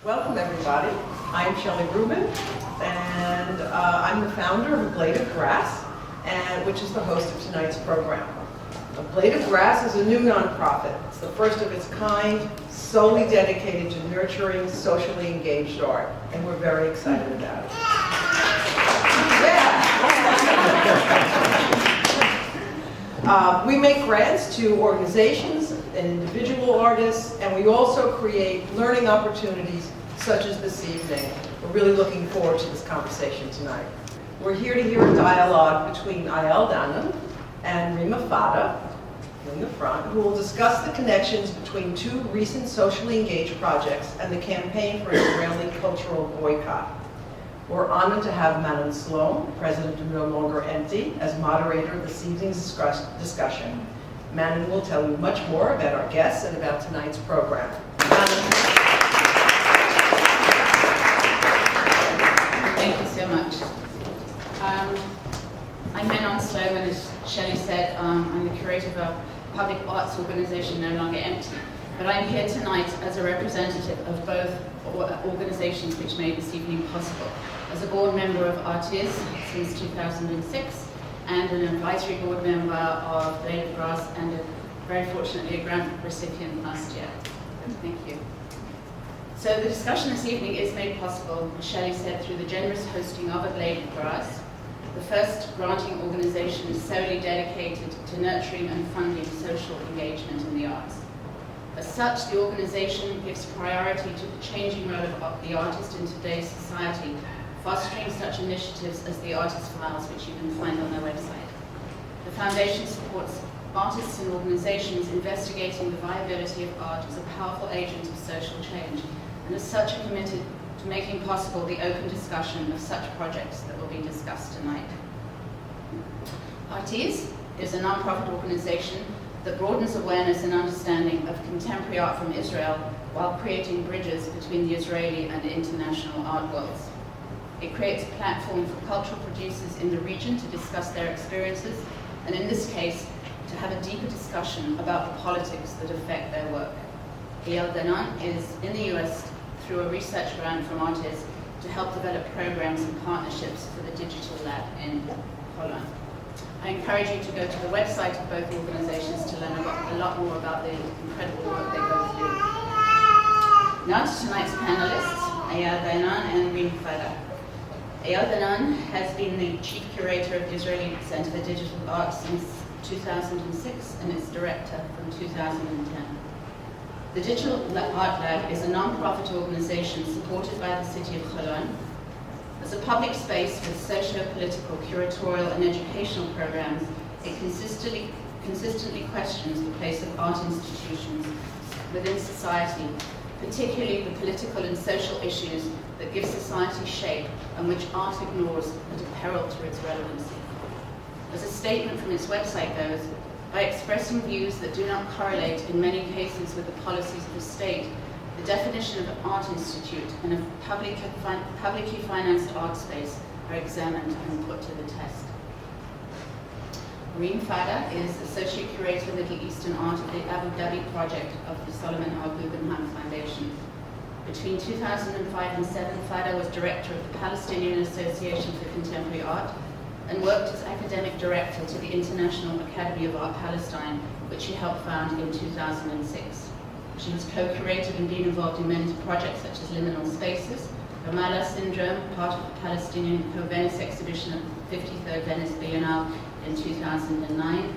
Welcome, everybody. I'm Shelley Rubin, and I'm the founder of A Blade of Grass, which is the host of tonight's program. A Blade of Grass is a new nonprofit. It's the first of its kind, solely dedicated to nurturing socially engaged art, and we're very excited about it. Yeah. We make grants to organizations and individual artists, and we also create learning opportunities such as this evening. We're really looking forward to this conversation tonight. We're here to hear a dialogue between Eyal Danon and Reem Fadda in the front, who will discuss the connections between two recent socially engaged projects and the campaign for an Israeli cultural boycott. We're honored to have Manon Sloan, president of No Longer Empty, as moderator of this evening's discussion. Manon will tell you much more about our guests and about tonight's program. Manon. Thank you so much. I'm Manon Sloan, and as Shelley said, I'm the curator of a public arts organization No Longer Empty. But I'm here tonight as a representative of both organizations which made this evening possible. As a board member of Artiz since 2006, and an advisory board member of Blade of Grass, and very fortunately a grant recipient last year. Thank you. So the discussion this evening is made possible, as Shelley said, through the generous hosting of A Blade of Grass, the first granting organization solely dedicated to nurturing and funding social engagement in the arts. As such, the organization gives priority to the changing role of the artist in today's society, fostering such initiatives as the Artist Files, which you can find on their website. The foundation supports artists and organizations investigating the viability of art as a powerful agent of social change, and as such are committed to making possible the open discussion of such projects that will be discussed tonight. Artiz is a non-profit organization that broadens awareness and understanding of contemporary art from Israel while creating bridges between the Israeli and international art worlds. It creates a platform for cultural producers in the region to discuss their experiences, and in this case, to have a deeper discussion about the politics that affect their work. Eyal Danon is in the US through a research grant from Artiz to help develop programs and partnerships for the digital lab in Holland. I encourage you to go to the website of both organizations to learn a lot more about the incredible work they both do. Now to tonight's panelists, Eyal Danon and Reem Fadda. Eyal Danon has been the chief curator of the Israeli Center for Digital Art since 2006 and its director from 2010. The Digital Art Lab is a non-profit organization supported by the city of Cologne. As a public space with socio-political, curatorial, and educational programs, it consistently questions the place of art institutions within society, particularly the political and social issues that give society shape and which art ignores at a peril to its relevancy. As a statement from its website goes, by expressing views that do not correlate in many cases with the policies of the state, the definition of an art institute and a publicly financed art space are examined and put to the test. Reem Fadda is Associate Curator of Middle Eastern Art at the Abu Dhabi project of the Solomon Al Guggenheim Foundation. Between 2005 and 2007, Fadda was director of the Palestinian Association for Contemporary Art and worked as academic director to the International Academy of Art Palestine, which she helped found in 2006. She has co-curated and been involved in many projects such as Liminal Spaces, Ramallah Syndrome, part of the Palestinian Co-Venice exhibition at the 53rd Venice Biennale in 2009,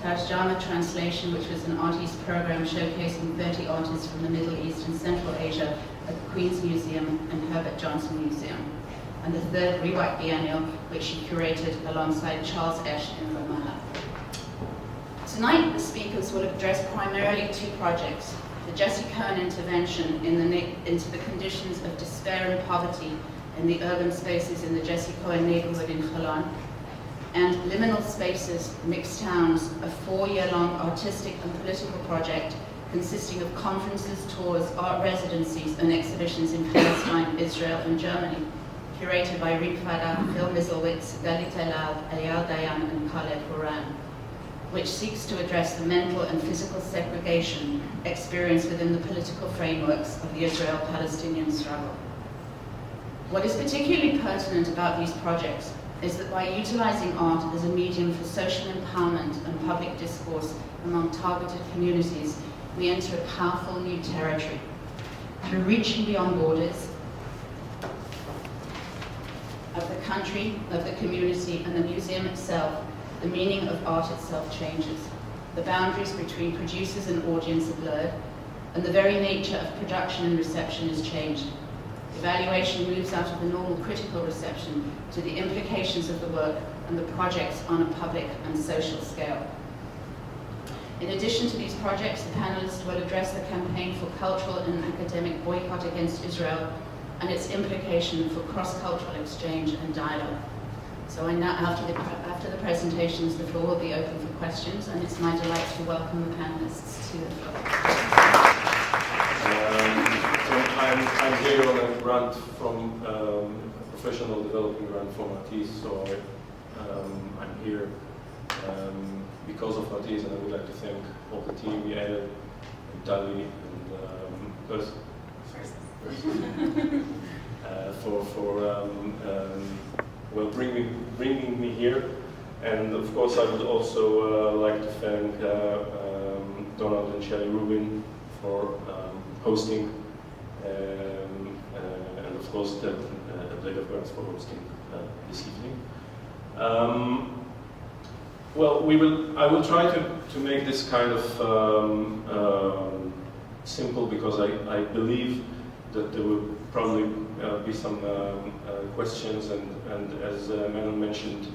Tarjama Translation, which was an Art East program showcasing 30 artists from the Middle East and Central Asia at the Queen's Museum and Herbert Johnson Museum, and the third Rewrite Biennial, which she curated alongside Charles Esch in Ramallah. Tonight, the speakers will address primarily two projects: the Jesse Cohen intervention into the conditions of despair and poverty in the urban spaces in the Jesse Cohen neighborhood in Holon, and Liminal Spaces, Mixed Towns, a 4-year-long artistic and political project consisting of conferences, tours, art residencies, and exhibitions in Palestine, Israel, and Germany, curated by Reem Fadda, Phil Miselwitz, Galit Elal, Eyal Dayan, and Khaled Horan. which seeks to address the mental and physical segregation experienced within the political frameworks of the Israel-Palestinian struggle. What is particularly pertinent about these projects is that by utilizing art as a medium for social empowerment and public discourse among targeted communities, we enter a powerful new territory. Through reaching beyond borders of the country, of the community, and the museum itself, the meaning of art itself changes. The boundaries between producers and audience are blurred, and the very nature of production and reception is changed. Evaluation moves out of the normal critical reception to the implications of the work and the projects on a public and social scale. In addition to these projects, the panelists will address the campaign for cultural and academic boycott against Israel and its implication for cross-cultural exchange and dialogue. So after the presentations, the floor will be open for questions, and it's my delight to welcome the panelists to the floor. I'm here on a grant from a professional development grant from artists, so I'm here because of artists, and I would like to thank all the team, Eyal, Tali, and Percy, for bringing me here. And of course, I would also like to thank Danon and Reem for hosting, and of course the League of Grants for hosting this evening. Well, I will try to make this kind of simple, because I believe that there will probably be some questions, and as Danon mentioned,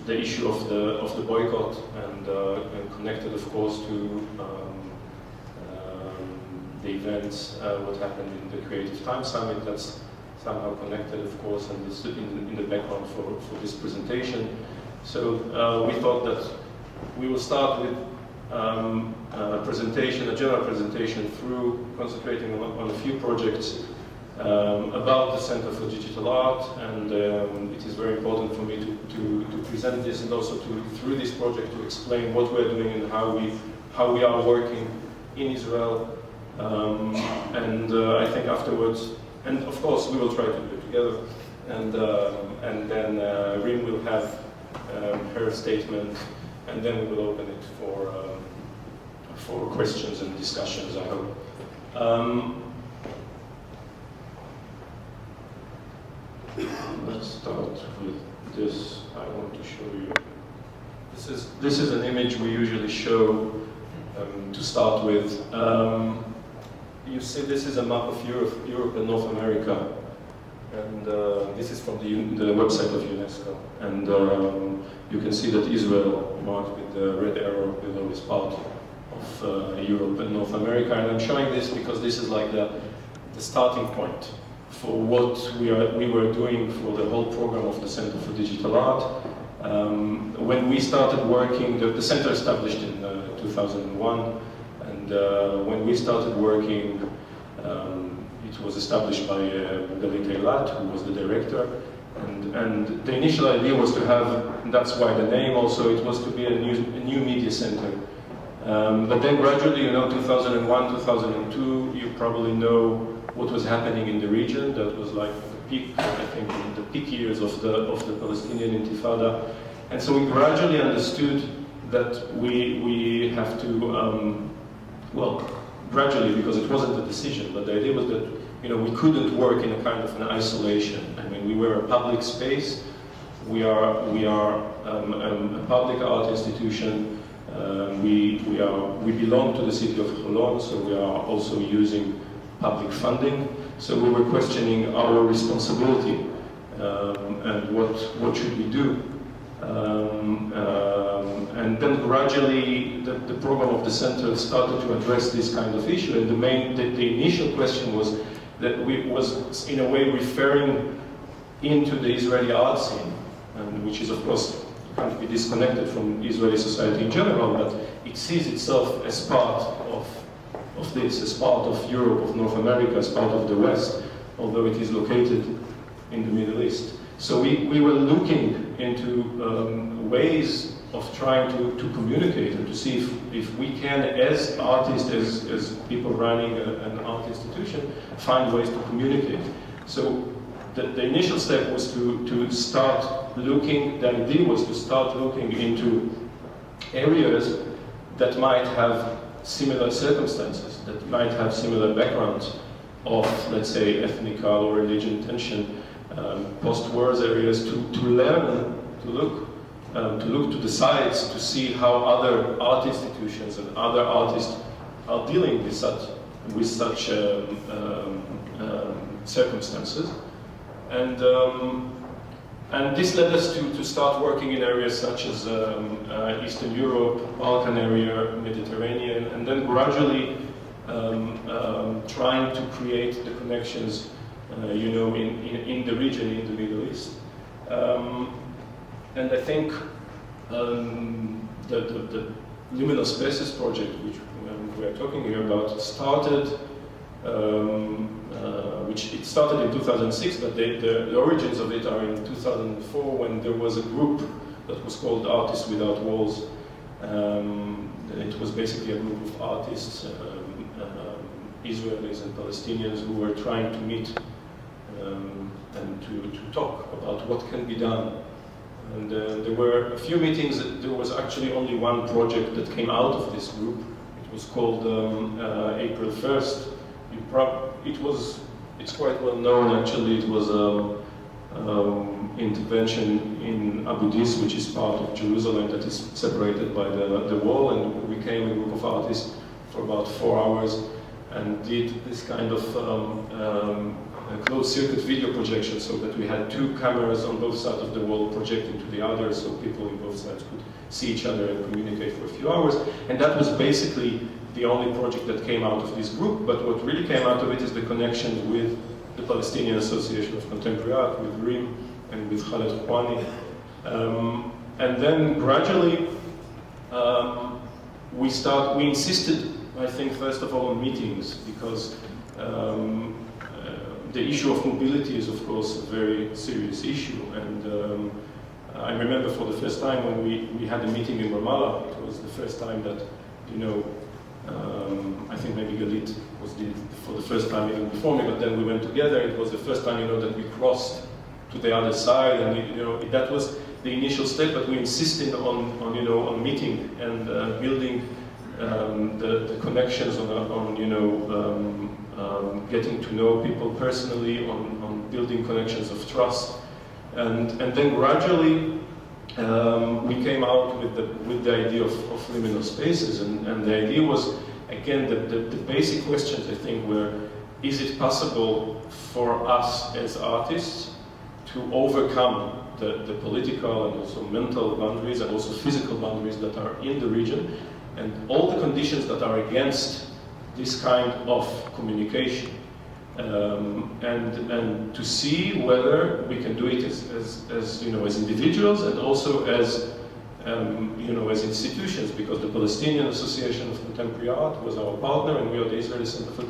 the issue of the boycott and connected, of course, to the events, what happened in the Creative Time Summit. That's somehow connected, of course, and this in the background for this presentation. So we thought that we will start with a presentation, a general presentation, through concentrating on a few projects about the Center for Digital Art, and it is very important for me to present this, and also through this project to explain what we're doing and how we are working in Israel. And I think afterwards, and of course we will try to do it together, and then Reem will have her statement, and then we will open it for questions and discussions, I hope. Let's start with this. I want to show you. This is an image we usually show to start with. You see, this is a map of Europe and North America, and this is from the website of UNESCO. And you can see that Israel, marked with the red arrow below, is part of Europe and North America. And I'm showing this because this is like the starting point for what we were doing for the whole program of the Center for Digital Art. When we started working, the center established in 2001, and when we started working, it was established by Eyal, who was the director, and the initial idea was to have, and that's why the name also, it was to be a new media center. But then gradually, 2001, 2002, you probably know what was happening in the region. That was like the peak, I think, the peak years of the Palestinian Intifada. And so we gradually understood that we have to, well, gradually, because it wasn't a decision, but the idea was that we couldn't work in a kind of an isolation. I mean, we were a public space. We are a public art institution. We belong to the city of Holon, so we are also using public funding. So we were questioning our responsibility and what should we do. And then gradually the program of the center started to address this kind of issue. And the initial question was that was in a way referring into the Israeli art scene, which is of course can't be disconnected from Israeli society in general, but it sees itself as part of this, as part of Europe, of North America, as part of the West, although it is located in the Middle East. So we were looking into ways trying to communicate and to see if we can, as artists, as people running an art institution, find ways to communicate. So the initial step was to start looking, the idea was to start looking into areas that might have similar circumstances, that might have similar backgrounds of, let's say, ethnic or religion tension, post-wars areas, to learn, to look to the sides, to see how other art institutions and other artists are dealing with such circumstances. And this led us to start working in areas such as Eastern Europe, Balkan area, Mediterranean, and then gradually trying to create the connections, in the region, in the Middle East. And I think the Liminal Spaces project, which we are talking here about, started, which it started in 2006, but the origins of it are in 2004, when there was a group that was called Artists Without Walls. It was basically a group of artists, Israelis and Palestinians, who were trying to meet and to talk about what can be done. And there were a few meetings. There was actually only one project that came out of this group. It was called April 1st. It's quite well known, actually. It was intervention in Abu Dis, which is part of Jerusalem that is separated by the wall, and we came, a group of artists, for about 4 hours and did this kind of closed-circuit video projection, so that we had 2 cameras on both sides of the wall projecting to the other, so people in both sides could see each other and communicate for a few hours. And that was basically the only project that came out of this group, but what really came out of it is the connection with the Palestinian Association of Contemporary Art, with Reem and with Khaled Khouani. And then gradually we insisted, I think, first of all, on meetings, because the issue of mobility is, of course, a very serious issue. And I remember for the first time when we had a meeting in Ramallah, it was the first time that, I think maybe Galit was for the first time even before me, but then we went together. It was the first time, that we crossed to the other side, and that was the initial step. But we insisted on meeting and building the connections, on getting to know people personally, on building connections of trust, and then gradually we came out with the idea of liminal spaces, and the idea was, again, the basic questions, I think, were: is it possible for us as artists to overcome the political and also mental boundaries and also physical boundaries that are in the region, and all the conditions that are against this kind of communication, and to see whether we can do it as individuals and also as as institutions, because the Palestinian Association of Contemporary Art was our partner, and we are the Israeli Center for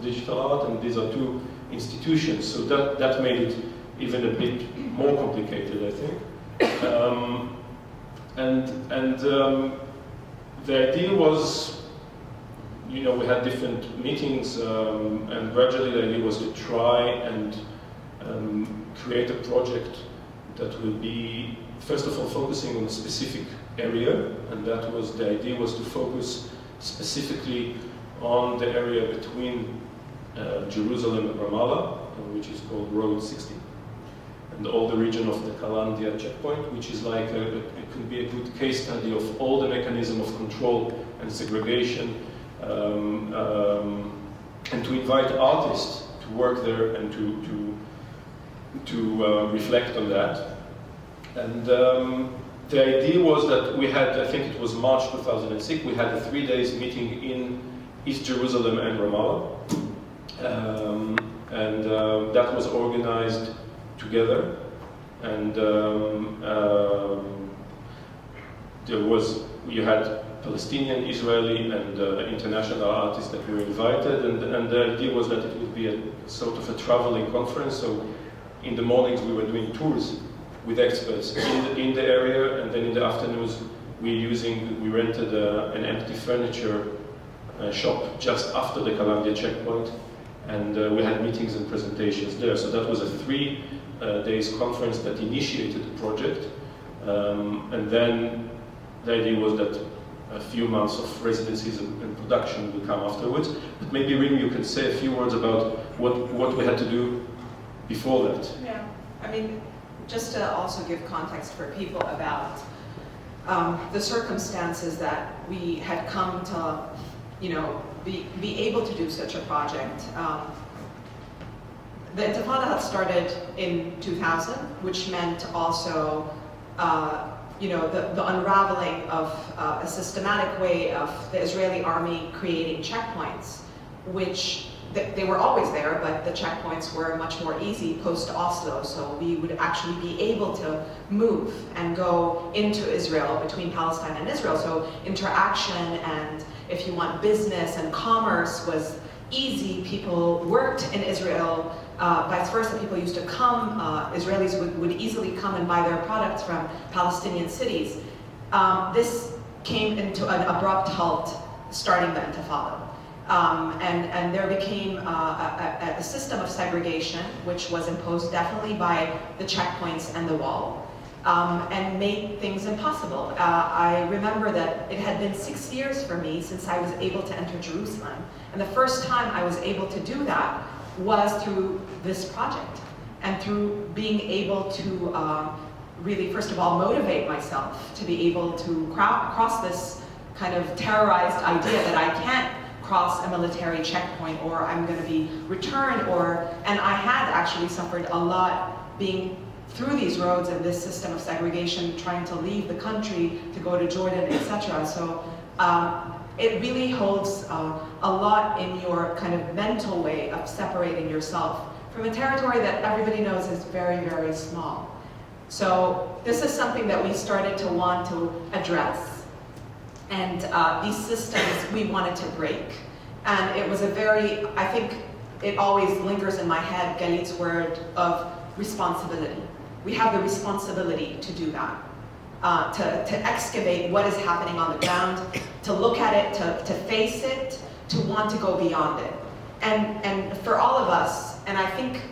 Digital Art, and these are 2 institutions. So that made it even a bit more complicated, I think. The idea was, we had different meetings, and gradually the idea was to try and create a project that will be, first of all, focusing on a specific area, and that was, the idea was to focus specifically on the area between Jerusalem and Ramallah, which is called Road 60. And all the region of the Kalandia checkpoint, which is like it could be a good case study of all the mechanism of control and segregation, and to invite artists to work there and to reflect on that. And the idea was that we had, I think it was March 2006, we had a 3 days meeting in East Jerusalem and Ramallah, and that was organized together, and you had Palestinian, Israeli, and international artists that were invited, and the idea was that it would be a sort of a traveling conference. So in the mornings we were doing tours with experts in the area, and then in the afternoons we rented an empty furniture shop just after the Columbia checkpoint, and we had meetings and presentations there. So that was a 3 days conference that initiated the project, and then the idea was that a few months of residencies and production will come afterwards. But maybe, Reem, you can say a few words about what we had to do before that. Yeah, I mean, just to also give context for people about the circumstances that we had come to, be able to do such a project. The Intifada had started in 2000, which meant also, the unraveling of a systematic way of the Israeli army creating checkpoints, which they were always there, but the checkpoints were much more easy post-Oslo, so we would actually be able to move and go into Israel, between Palestine and Israel. So interaction and, if you want, business and commerce was easy. People worked in Israel, vice versa. People used to come, Israelis would easily come and buy their products from Palestinian cities. This came into an abrupt halt starting the Intifada. And there became a system of segregation, which was imposed definitely by the checkpoints and the wall, and made things impossible. I remember that it had been 6 years for me since I was able to enter Jerusalem. And the first time I was able to do that was through this project, and through being able to really, first of all, motivate myself to be able to cross this kind of terrorized idea that I can't cross a military checkpoint, or I'm going to be returned, and I had actually suffered a lot being through these roads and this system of segregation, trying to leave the country to go to Jordan, etc. So it really holds a lot in your kind of mental way of separating yourself from a territory that everybody knows is very, very small. So this is something that we started to want to address. And these systems we wanted to break. And it was I think it always lingers in my head, Galit's word of responsibility. We have the responsibility to do that, to excavate what is happening on the ground, to look at it, to face it, to want to go beyond it. And for all of us, and I think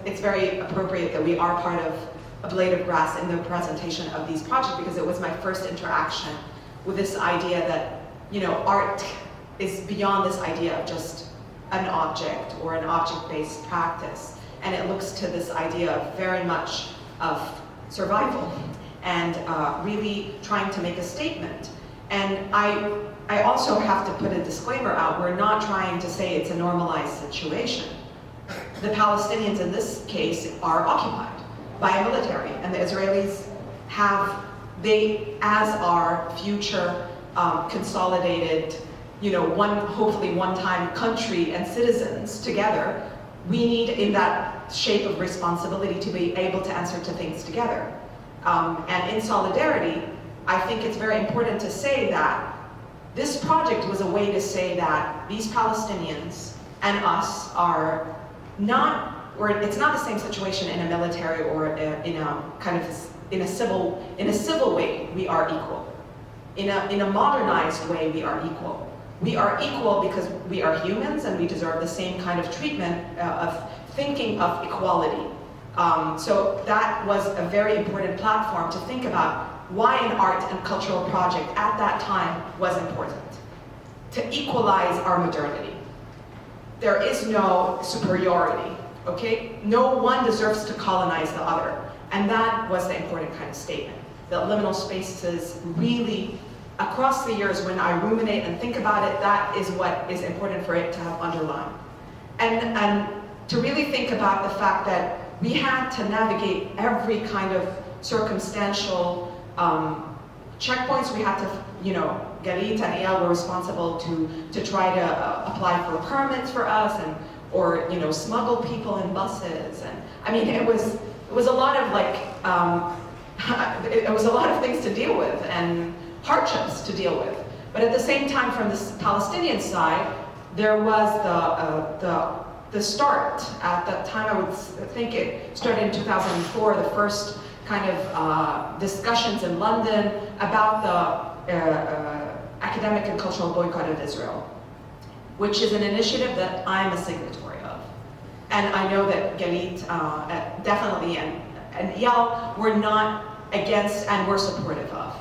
it's very appropriate that we are part of A Blade of Grass in the presentation of these projects, because it was my first interaction with this idea that, art is beyond this idea of just an object or an object-based practice. And it looks to this idea of very much of survival and really trying to make a statement. And I also have to put a disclaimer out. We're not trying to say it's a normalized situation. The Palestinians in this case are occupied by a military, and the Israelis as our future consolidated, hopefully one-time country and citizens together, we need, in that shape of responsibility, to be able to answer to things together. And in solidarity, I think it's very important to say that this project was a way to say that these Palestinians and us are not, or it's not the same situation in a military or in a kind of in a civil way, we are equal. In a modernized way, we are equal. We are equal because we are humans and we deserve the same kind of treatment of thinking of equality. So that was a very important platform to think about why an art and cultural project at that time was important. To equalize our modernity. There is no superiority, okay? No one deserves to colonize the other. And that was the important kind of statement. The liminal spaces really, across the years when I ruminate and think about it, that is what is important for it to have underlined. And to really think about the fact that we had to navigate every kind of circumstantial checkpoints. We had to, Galit and Eyal were responsible to try to apply for permits for us, or smuggle people in buses. And I mean, it was a lot of it was a lot of things to deal with and hardships to deal with. But at the same time, from the Palestinian side, there was the start. At that time, I would think it started in 2004, the first kind of discussions in London about the academic and cultural boycott of Israel, which is an initiative that I'm a signatory of. And I know that Galit definitely and Eyal were not against and were supportive of.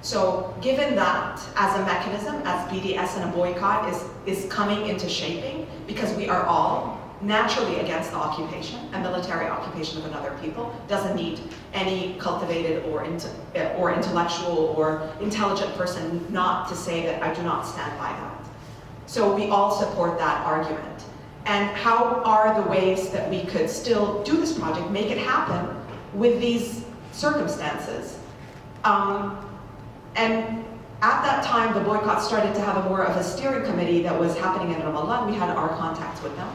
So given that as a mechanism, as BDS and a boycott is coming into shaping, because we are all naturally against the occupation, a military occupation of another people, doesn't need any cultivated or intellectual or intelligent person not to say that I do not stand by that. So we all support that argument. And how are the ways that we could still do this project, make it happen with these circumstances? And at that time, the boycott started to have more of a steering committee that was happening in Ramallah, and we had our contacts with them.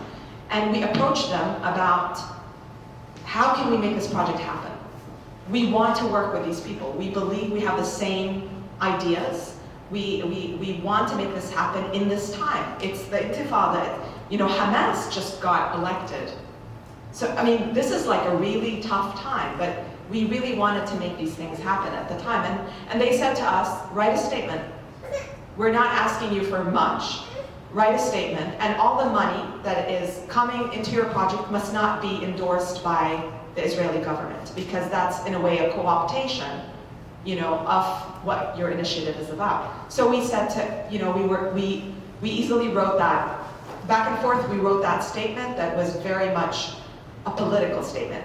And we approached them about how can we make this project happen? We want to work with these people. We believe we have the same ideas. We want to make this happen in this time. It's the Intifada. You know, Hamas just got elected. So, I mean, this is like a really tough time, but we really wanted to make these things happen at the time. And they said to us, write a statement. We're not asking you for much. Write a statement, and all the money that is coming into your project must not be endorsed by the Israeli government, because that's in a way a co-optation, you know, of what your initiative is about. So we said to, you know, we easily wrote that, back and forth, we wrote that statement that was very much a political statement.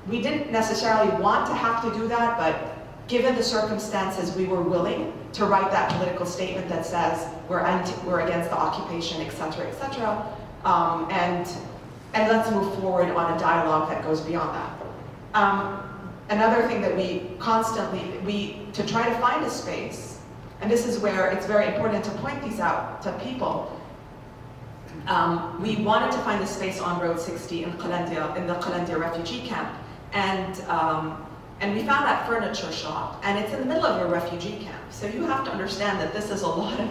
We didn't necessarily want to have to do that, but given the circumstances, we were willing to write that political statement that says we're against the occupation, et cetera, and let's move forward on a dialogue that goes beyond that. Another thing that we constantly, to try to find a space, and this is where it's very important to point these out to people, we wanted to find a space on Road 60 in the Qalandia refugee camp, and we found that furniture shop, and it's in the middle of a refugee camp. So you have to understand that this is a lot of,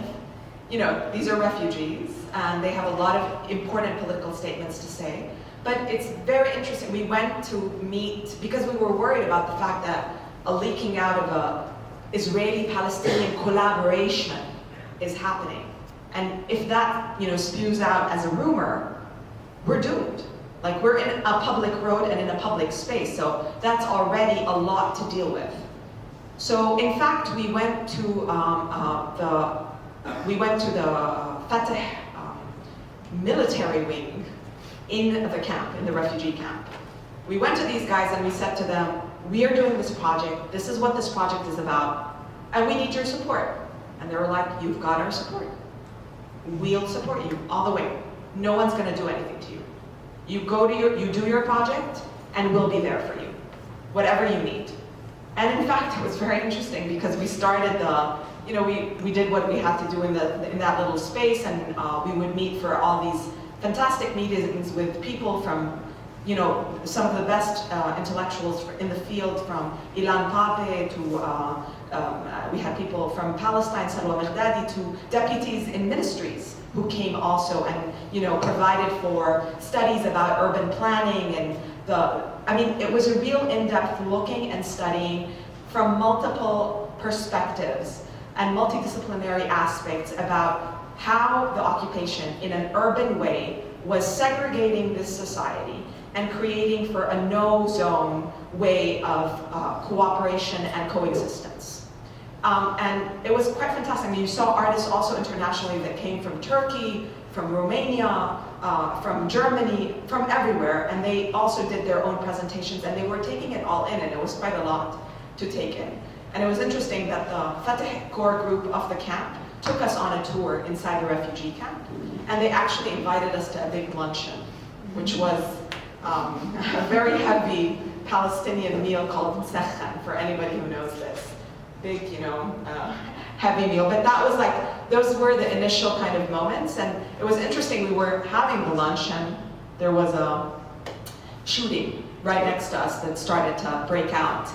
you know, these are refugees, and they have a lot of important political statements to say. But it's very interesting. We went to meet, because we were worried about the fact that a leaking out of a Israeli-Palestinian collaboration is happening. And if that, you know, spews out as a rumor, we're doomed. Like, we're in a public road and in a public space, so that's already a lot to deal with. So, in fact, we went to the Fadda military wing in the camp, in the refugee camp. We went to these guys and we said to them, we are doing this project, this is what this project is about, and we need your support. And they were like, you've got our support. We'll support you all the way. No one's gonna do anything to you. You do your project, and we'll be there for you, whatever you need. And in fact, it was very interesting because we started we did what we had to do in that little space, and we would meet for all these fantastic meetings with people from, you know, some of the best intellectuals in the field, from Ilan Pape to, we had people from Palestine, Salwa Maghdadi, to deputies in ministries who came also and, you know, provided for studies about urban planning and it was a real in-depth looking and studying from multiple perspectives and multidisciplinary aspects about how the occupation in an urban way was segregating this society and creating for a no-zone way of cooperation and coexistence. And it was quite fantastic. I mean, you saw artists also internationally that came from Turkey, from Romania, from Germany, from everywhere, and they also did their own presentations, and they were taking it all in, and it was quite a lot to take in. And it was interesting that the Fatah core group of the camp took us on a tour inside the refugee camp, and they actually invited us to a big luncheon, which was a very heavy Palestinian meal called msakhan, for anybody who knows this. Big, you know, heavy meal. But that was like, those were the initial kind of moments, and it was interesting. We were having the lunch, and there was a shooting right next to us that started to break out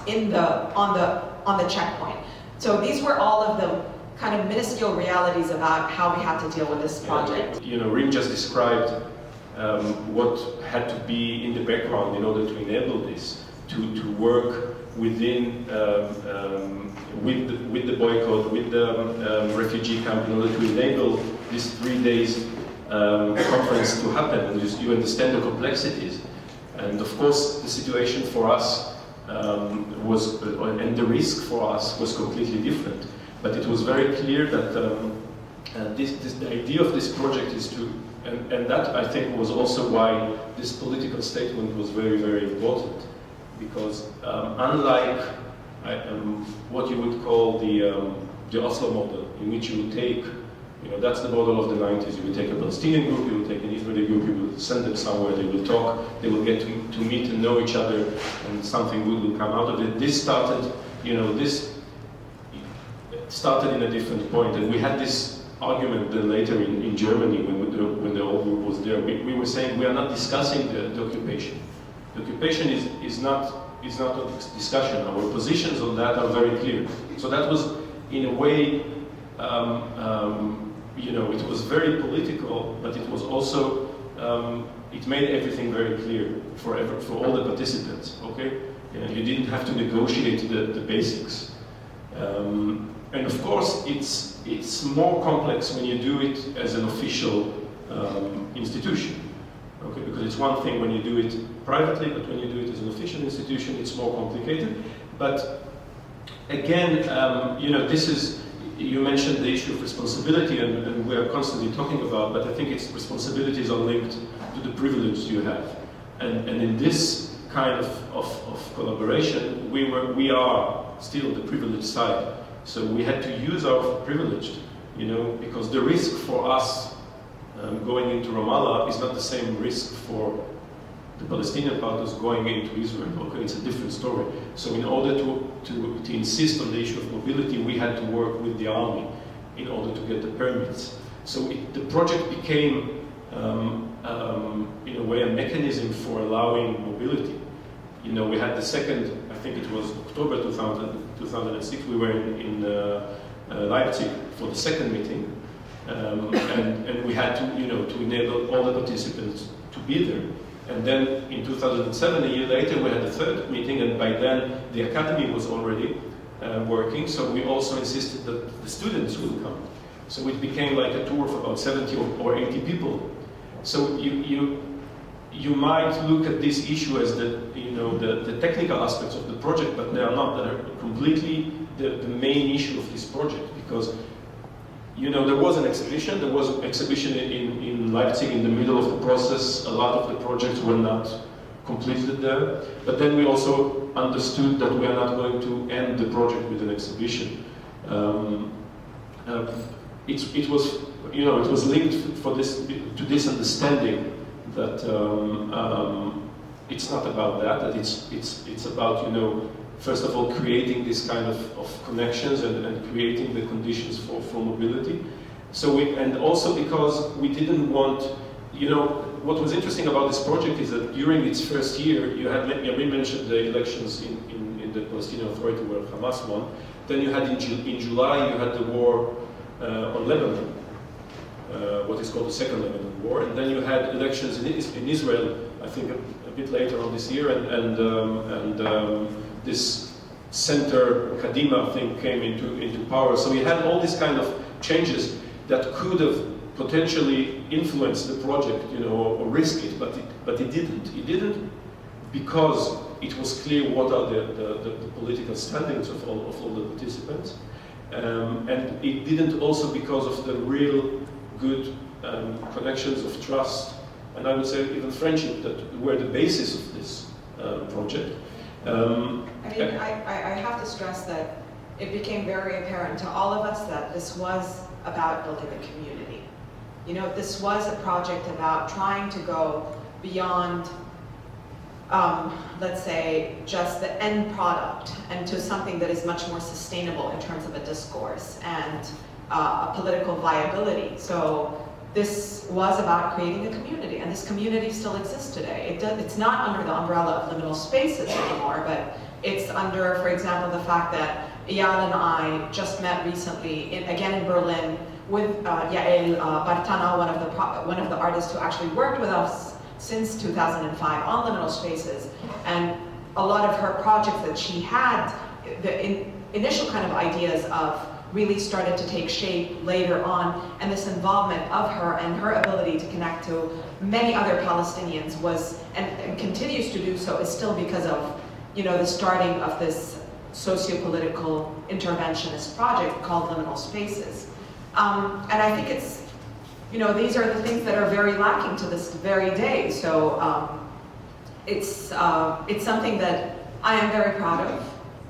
on the checkpoint. So these were all of the kind of minuscule realities about how we had to deal with this project. You know, Reem just described what had to be in the background in order to enable this. to work within with the boycott, with the refugee camp, in order to enable this 3 days conference to happen. And you understand the complexities. And of course, the situation for us was, and the risk for us was completely different. But it was very clear that the idea of this project is to, and that I think was also why this political statement was very, very important. Because unlike what you would call the Oslo model, in which you would take, that's the model of the 90s. You would take a Palestinian group, you would take an Israeli group, you would send them somewhere, they will talk, they will get to meet and know each other, and something good will come out of it. This started, this started in a different point, and we had this argument then later in Germany when the whole group was there. We were saying we are not discussing the occupation. The occupation is not a discussion. Our positions on that are very clear. So that was, in a way, it was very political, but it was also, it made everything very clear for all the participants, okay? You didn't have to negotiate the basics. And of course, it's more complex when you do it as an official institution, okay? Because it's one thing when you do it privately, but when you do it as an official institution, it's more complicated. But again, this is, you mentioned the issue of responsibility, and we are constantly talking about, but I think its responsibilities are linked to the privilege you have. And in this kind of collaboration, we are still the privileged side. So we had to use our privilege, because the risk for us going into Ramallah is not the same risk for the Palestinian partners going into Israel. Okay, it's a different story. So in order to insist on the issue of mobility, we had to work with the army in order to get the permits. So the project became, in a way, a mechanism for allowing mobility. We had the second, I think it was October 2006, we were in Leipzig for the second meeting, and we had to, to enable all the participants to be there. And then in 2007, a year later, we had the third meeting, and by then the academy was already working, so we also insisted that the students would come. So it became like a tour of about 70 or 80 people. So you might look at this issue as the technical aspects of the project, but they are not. They are completely the main issue of this project, because there was an exhibition. There was an exhibition in Leipzig in the middle of the process. A lot of the projects were not completed there. But then we also understood that we are not going to end the project with an exhibition. It was linked to this understanding that it's not about that it's about, first of all, creating this kind of connections and creating the conditions for mobility. So and also because we didn't want, what was interesting about this project is that during its first year, we mentioned the elections in the Palestinian Authority where Hamas won. Then you had in July, you had the war on Lebanon, what is called the Second Lebanon War, and then you had elections in Israel, I think a bit later on this year, and this center Kadima thing came into power. So we had all these kind of changes that could have potentially influenced the project, or risk it, but it didn't. It didn't because it was clear what are the political standings of all the participants, and it didn't also because of the real good connections of trust, and I would say even friendship, that were the basis of this project. I have to stress that it became very apparent to all of us that this was about building a community. This was a project about trying to go beyond, let's say, just the end product and to something that is much more sustainable in terms of a discourse and a political viability. So this was about creating a community, and this community still exists today. It's not under the umbrella of liminal spaces anymore, but it's under, for example, the fact that Eyal and I just met recently, again in Berlin, with Yael Bartana, one of the artists who actually worked with us since 2005 on liminal spaces. And a lot of her projects that she had, the initial kind of ideas of really started to take shape later on, and this involvement of her and her ability to connect to many other Palestinians was, and continues to do so, is still because of, you know, the starting of this socio-political interventionist project called Liminal Spaces. And I think it's, you know, these are the things that are very lacking to this very day. So it's something that I am very proud of,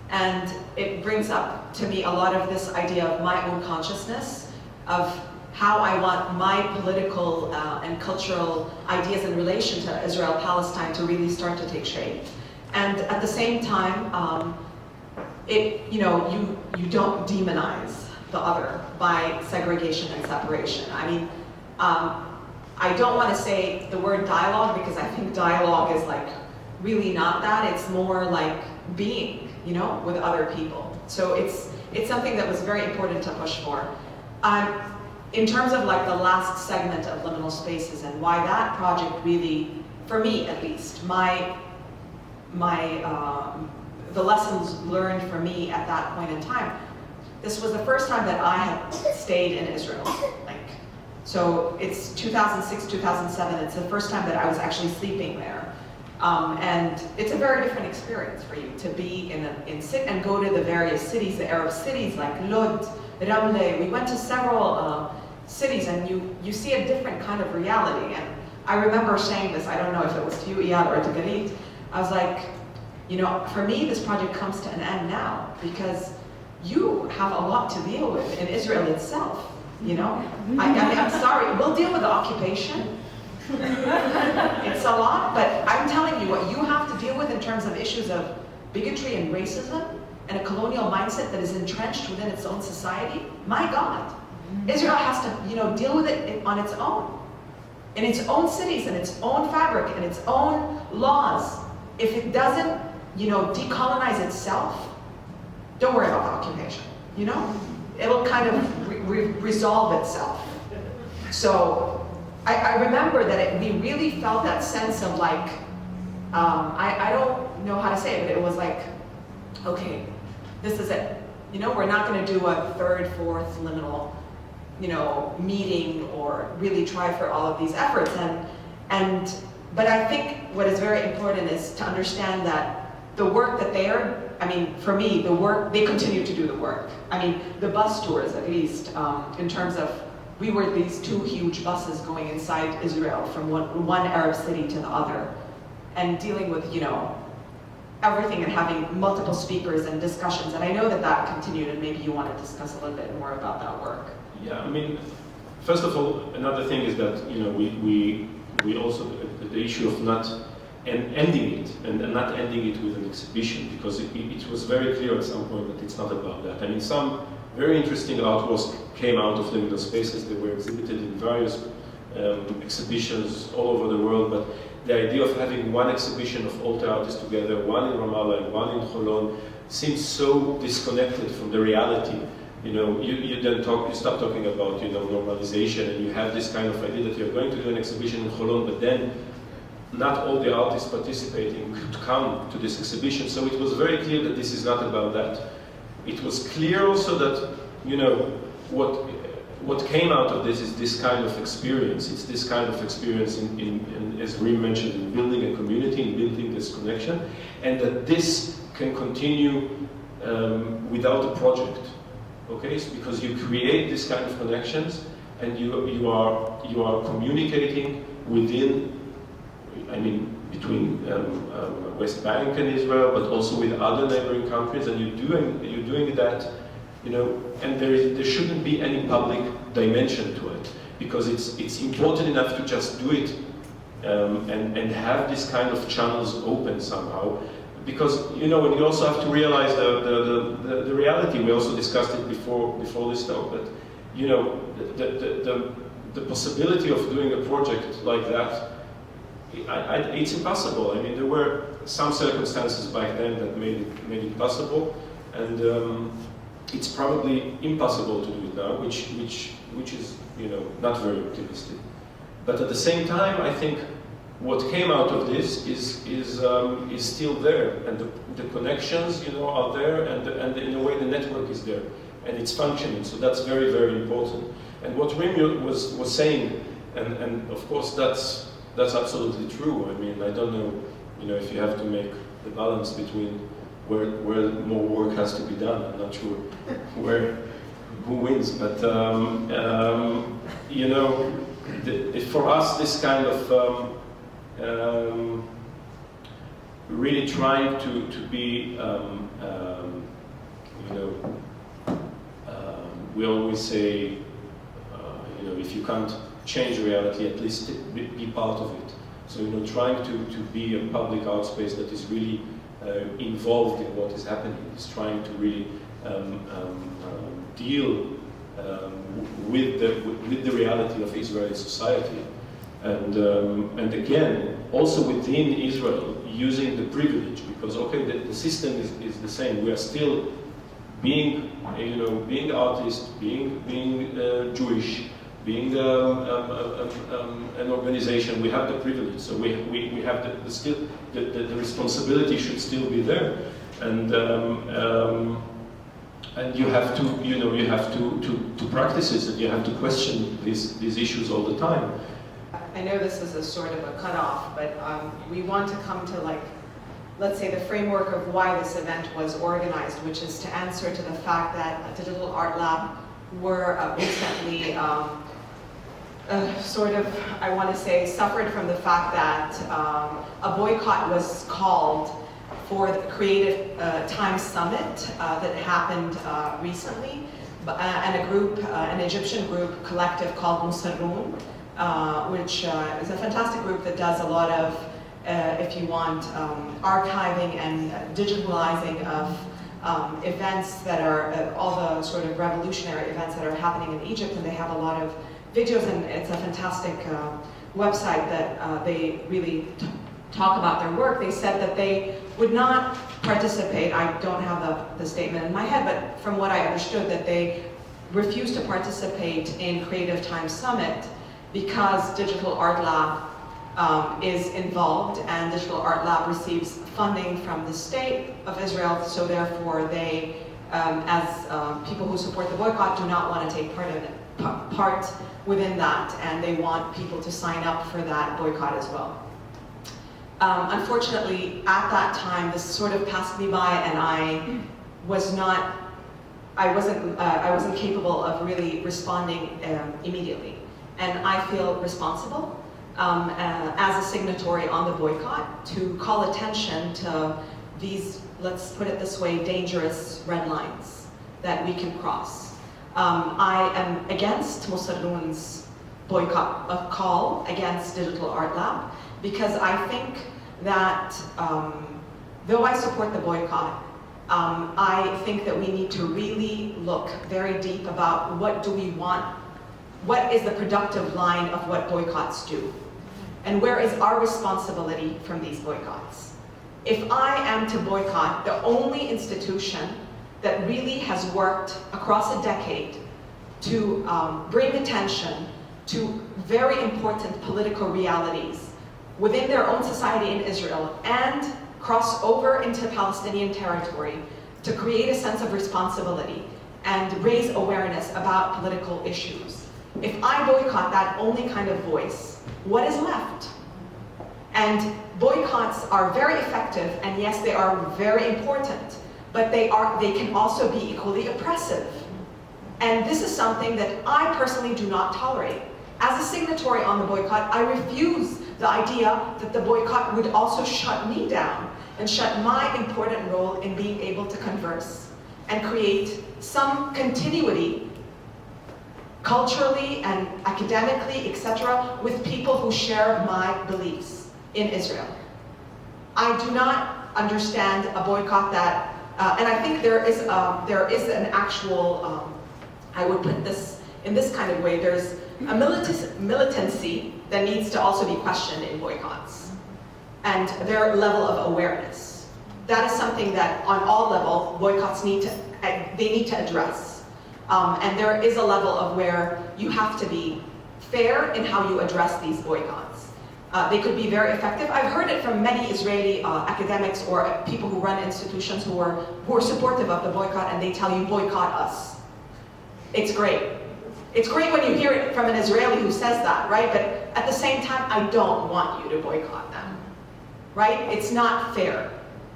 and it brings up to me a lot of this idea of my own consciousness, of how I want my political and cultural ideas in relation to Israel-Palestine to really start to take shape. And at the same time, you know, you don't demonize the other by segregation and separation. I mean, I don't want to say the word dialogue, because I think dialogue is like really not that. It's more like being, you know, with other people. So it's something that was very important to push for. In terms of like the last segment of Liminal Spaces and why that project really, for me at least, the lessons learned for me at that point in time, this was the first time that I had stayed in Israel. So it's 2006, 2007, it's the first time that I was actually sleeping there. And it's a very different experience for you to be in and go to the various cities, the Arab cities like Lod, Ramle. We went to several cities, and you see a different kind of reality. And I remember saying this, I don't know if it was to you, Eyal, or to Galit. I was like, you know, for me, this project comes to an end now, because you have a lot to deal with in Israel itself, you know? I mean, I'm sorry, we'll deal with the occupation. It's a lot, but I'm telling you, what you have to deal with in terms of issues of bigotry and racism and a colonial mindset that is entrenched within its own society, my God. Israel has to, you know, deal with it on its own. In its own cities, in its own fabric, in its own laws. If it doesn't, you know, decolonize itself, don't worry about the occupation, you know? It'll kind of resolve itself. So I remember that we really felt that sense of like, I don't know how to say it, but it was like, okay, this is it. You know, we're not going to do a third, fourth liminal, you know, meeting or really try for all of these efforts. But I think what is very important is to understand that the work that they are, I mean, for me, the work, they continue to do the work. I mean, the bus tours, at least, in terms of, we were these two huge buses going inside Israel from one Arab city to the other, and dealing with, you know, everything, and having multiple speakers and discussions. And I know that that continued, and maybe you want to discuss a little bit more about that work. Yeah, I mean, first of all, another thing is that, you know, we also, the issue of not ending it, and not ending it with an exhibition, because it was very clear at some point that it's not about that. I mean, some very interesting artworks came out of Liminal Spaces. They were exhibited in various exhibitions all over the world, but the idea of having one exhibition of all the artists together, one in Ramallah and one in Holon, seems so disconnected from the reality. You know, you stop talking about, you know, normalization, and you have this kind of idea that you're going to do an exhibition in Holon, but then not all the artists participating could come to this exhibition. So it was very clear that this is not about that. It was clear also that, you know, what came out of this is this kind of experience. It's this kind of experience in as Reem mentioned, in building a community, in building this connection, and that this can continue without a project. Okay, so because you create this kind of connections, and you are communicating within, I mean, between West Bank and Israel, but also with other neighboring countries, and you're doing that, you know, and there shouldn't be any public dimension to it, because it's important enough to just do it and have this kind of channels open somehow. Because, you know, and you also have to realize the reality. We also discussed it before this talk, that, you know, the possibility of doing a project like that, it's impossible. I mean, there were some circumstances back then that made it possible, and it's probably impossible to do it now, which is, you know, not very optimistic. But at the same time, I think what came out of this is still there, and the connections, are there, and in a way the network is there, and it's functioning. So that's very, very important. And what Reem was saying, and of course that's absolutely true. I mean, I don't know, if you have to make the balance between where more work has to be done. I'm not sure who wins, but for us, this kind of really trying to be, we always say, if you can't change reality, at least be part of it. So, trying to be a public art space that is really involved in what is happening, is trying to really deal with the reality of Israeli society, and again, also within Israel, using the privilege, because the system is the same. We are still being artists, being Jewish, being an organization. We have the privilege, so we have the responsibility should still be there, and you have to practice it, and you have to question these issues all the time. I know this is a sort of a cutoff, but we want to come to, let's say, the framework of why this event was organized, which is to answer to the fact that a Digital Art Lab were recently I want to say, suffered from the fact that a boycott was called for the Creative Times Summit that happened recently, and a group, an Egyptian group collective called Musarroon, which is a fantastic group that does a lot of, if you want, archiving and digitalizing of events that are all the sort of revolutionary events that are happening in Egypt, and they have a lot of videos, and it's a fantastic website that they really talk about their work. They said that they would not participate. I don't have the statement in my head, but from what I understood, that they refused to participate in Creative Times Summit because Digital Art Lab is involved, and Digital Art Lab receives funding from the state of Israel, so therefore they, as people who support the boycott, do not want to take part within that, and they want people to sign up for that boycott as well. Unfortunately, at that time, this sort of passed me by, and I wasn't capable of really responding immediately. And I feel responsible as a signatory on the boycott to call attention to these, let's put it this way, dangerous red lines that we can cross. I am against Musarroon's boycott call against Digital Art Lab, because I think that though I support the boycott, I think that we need to really look very deep about what do we want, what is the productive line of what boycotts do, and where is our responsibility from these boycotts. If I am to boycott the only institution that really has worked across a decade to bring attention to very important political realities within their own society in Israel and cross over into Palestinian territory to create a sense of responsibility and raise awareness about political issues. If I boycott that only kind of voice, what is left? And boycotts are very effective, and yes, they are very important, but they can also be equally oppressive. And this is something that I personally do not tolerate. As a signatory on the boycott, I refuse the idea that the boycott would also shut me down and shut my important role in being able to converse and create some continuity culturally and academically, etc., with people who share my beliefs in Israel. I do not understand a boycott that, and I think there is an actual, I would put this in this kind of way, there's a militancy that needs to also be questioned in boycotts, and their level of awareness. That is something that on all levels, boycotts need to address. And there is a level of where you have to be fair in how you address these boycotts. They could be very effective. I've heard it from many Israeli academics or people who run institutions who are supportive of the boycott, and they tell you, boycott us. It's great. It's great when you hear it from an Israeli who says that, right? But at the same time, I don't want you to boycott them, right? It's not fair.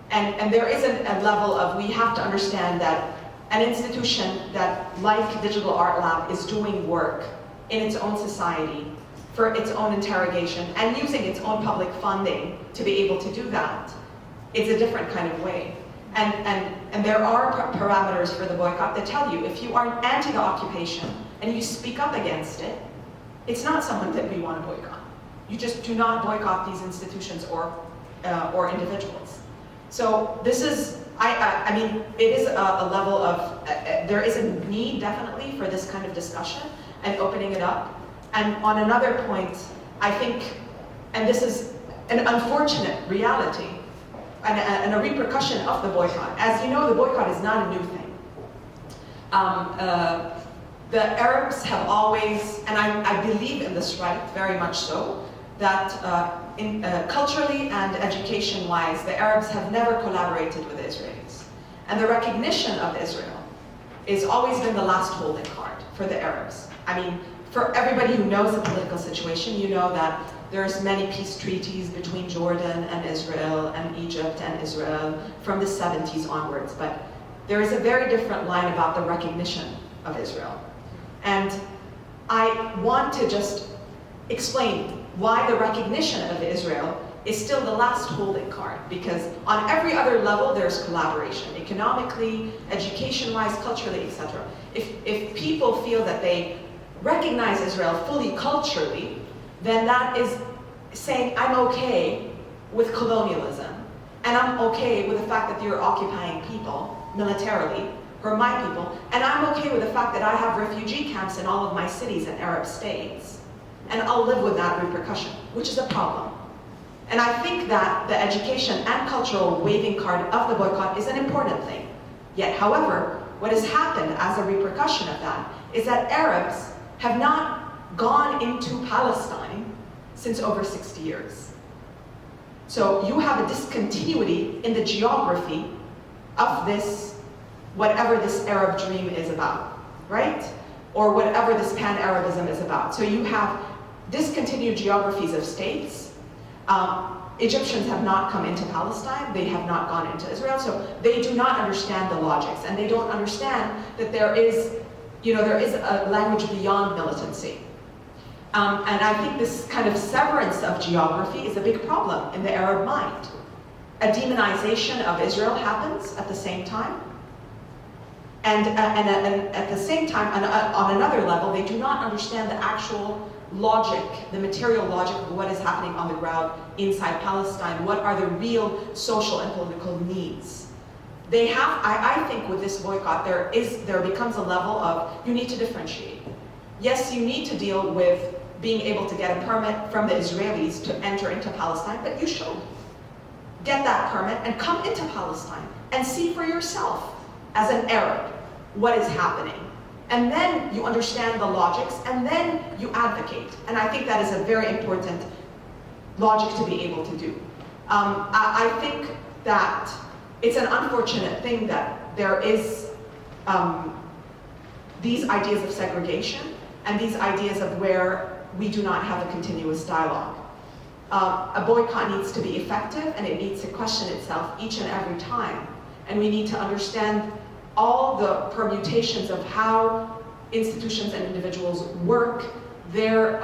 And there is a level of, we have to understand that an institution that, like Digital Art Lab, is doing work in its own society for its own interrogation and using its own public funding to be able to do that, it's a different kind of way. And there are parameters for the boycott that tell you if you are anti the occupation and you speak up against it, it's not someone that we want to boycott. You just do not boycott these institutions or individuals. So this is, I mean, it is a level of, there is a need definitely for this kind of discussion and opening it up. And on another point, I think, and this is an unfortunate reality and a repercussion of the boycott. As you know, the boycott is not a new thing. The Arabs have always, and I believe in this right, very much so, that culturally and education-wise, the Arabs have never collaborated with the Israelis. And the recognition of Israel has always been the last holding card for the Arabs. I mean, for everybody who knows the political situation, you know that there's many peace treaties between Jordan and Israel and Egypt and Israel from the 70s onwards. But there is a very different line about the recognition of Israel. And I want to just explain why the recognition of Israel is still the last holding card, because on every other level there's collaboration, economically, education-wise, culturally, etc. If people feel that they recognize Israel fully culturally, then that is saying, I'm okay with colonialism, and I'm okay with the fact that you're occupying people militarily, or my people, and I'm okay with the fact that I have refugee camps in all of my cities and Arab states, and I'll live with that repercussion, which is a problem. And I think that the education and cultural waving card of the boycott is an important thing. Yet, however, what has happened as a repercussion of that is that Arabs have not gone into Palestine since over 60 years. So you have a discontinuity in the geography of this, whatever this Arab dream is about, right? Or whatever this pan-Arabism is about. So you have discontinued geographies of states. Egyptians have not come into Palestine, they have not gone into Israel, so they do not understand the logics, and they don't understand that there is a language beyond militancy. And I think this kind of severance of geography is a big problem in the Arab mind. A demonization of Israel happens at the same time. And at the same time, on another level, they do not understand the actual logic, the material logic of what is happening on the ground inside Palestine. What are the real social and political needs? They have, I think with this boycott, there becomes a level of, you need to differentiate. Yes, you need to deal with being able to get a permit from the Israelis to enter into Palestine, but you should get that permit and come into Palestine and see for yourself, as an Arab, what is happening. And then you understand the logics, and then you advocate. And I think that is a very important logic to be able to do. I think that it's an unfortunate thing that there is these ideas of segregation and these ideas of where we do not have a continuous dialogue. A boycott needs to be effective, and it needs to question itself each and every time. And we need to understand all the permutations of how institutions and individuals work, the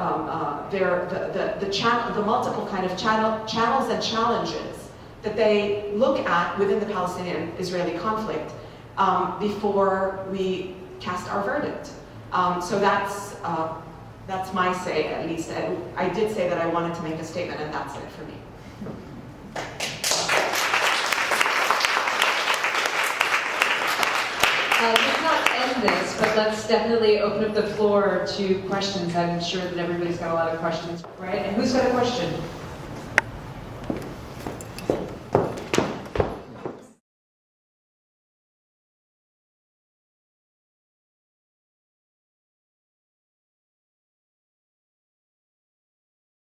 multiple kind of channels and challenges that they look at within the Palestinian-Israeli conflict before we cast our verdict. So that's my say, at least. I did say that I wanted to make a statement, and that's it for me. Let's not end this, but let's definitely open up the floor to questions. I'm sure that everybody's got a lot of questions, right? And who's got a question?